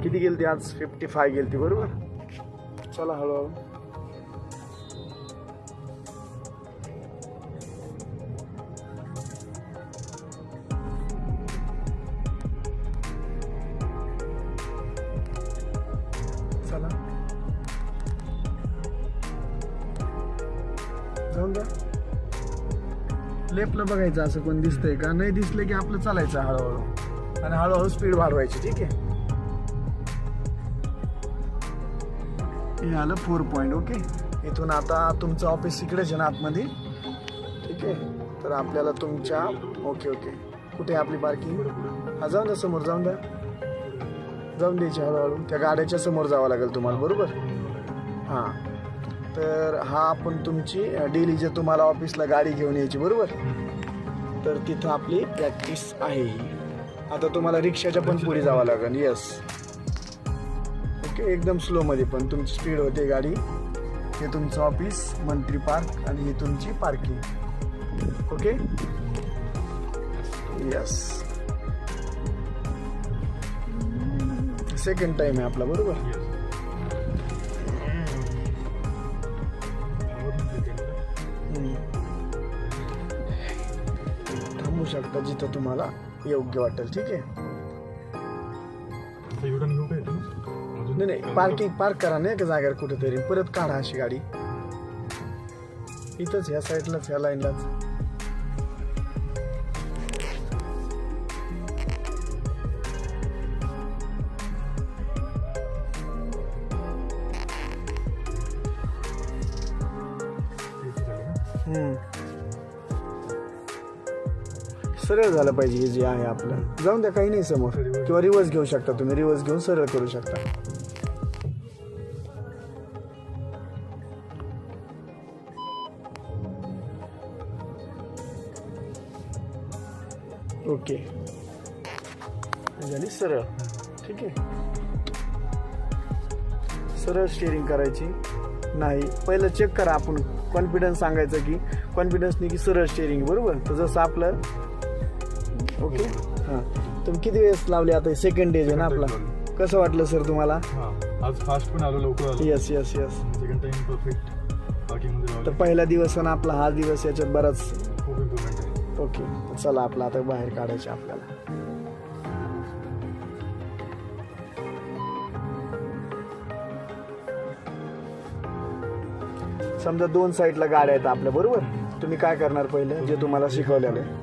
किती गेलती आज? 55 गेलती बरोबर. चला हळूहळू. चला जाऊन द्या. लेफ्टला बघायचं असं कोण दिसतंय का, नाही दिसलं की आपलं चालायचं हळूहळू आणि हळूहळू स्पीड वाढवायची. ठीक आहे. हे आलं 4 पॉईंट. ओके. इथून आता तुमचं ऑफिस इकडेच आहे ना आतमध्ये. ठीक आहे. तर आपल्याला तुमच्या ओके ओके कुठे आपली पार्किंग? हा जाऊन द्या समोर, जाऊन द्या, जाऊन द्यायची हळूहळू. त्या गाड्याच्या समोर जावं लागेल तुम्हाला बरोबर. हां तर हा आपण तुमची डेली जे तुम्हाला ऑफिसला गाडी घेऊन यायची बरोबर. तर तिथं आपली प्रॅक्टिस आहे. आता तुम्हाला रिक्षाच्या पण पुढे जावं लागेल. येस. ओके. एकदम स्लोमध्ये पण तुमची स्पीड होते गाडी. हे तुमचं ऑफिस मंत्री पार्क आणि ही तुमची parking. Okay. Yes. Second time आहे आपला बरोबर. थांबू शकता जिथं तुम्हाला योग्य वाटेल. ठीक आहे. नाही नाही पार्क करा नाही का जागेवर कुठेतरी, परत काढा अशी गाडी. इथंच ह्या साईडलाच ह्या लाईनलाच. सरळ झालं पाहिजे हे जे आहे आपलं. जाऊन द्या काही नाही समोर, किंवा रिवर्स घेऊ शकता तुम्ही. रिवर्स घेऊन सरळ करू शकता. ओके झाली सरळ. ठीक आहे. सरळ स्टिअरिंग करायची नाही. पहिलं चेक करा आपण. कॉन्फिडन्स सांगायचं की कॉन्फिडन्सने की सरळ स्टिअरिंग बरोबर. तर जसं आपलं ओके. हां तुम्ही किती वेळेस लावले? आता सेकंड डे आहे ना आपला. कसं वाटलं सर तुम्हाला? आज फास्ट पण आलो, लवकर आलो. Yes yes yes. Second time perfect पार्किंगमध्ये आलो. तर पहिला दिवस आणि आपला हा दिवस याच्यात बराच खूप इम्प्रूव्हमेंट आहे. ओके. चला आपला आता बाहेर काढायचे आपल्याला. समजा 2 साईडला गाड्या आहेत आपल्या बरोबर. तुम्ही काय करणार? पहिलं जे तुम्हाला शिकवलेलं आहे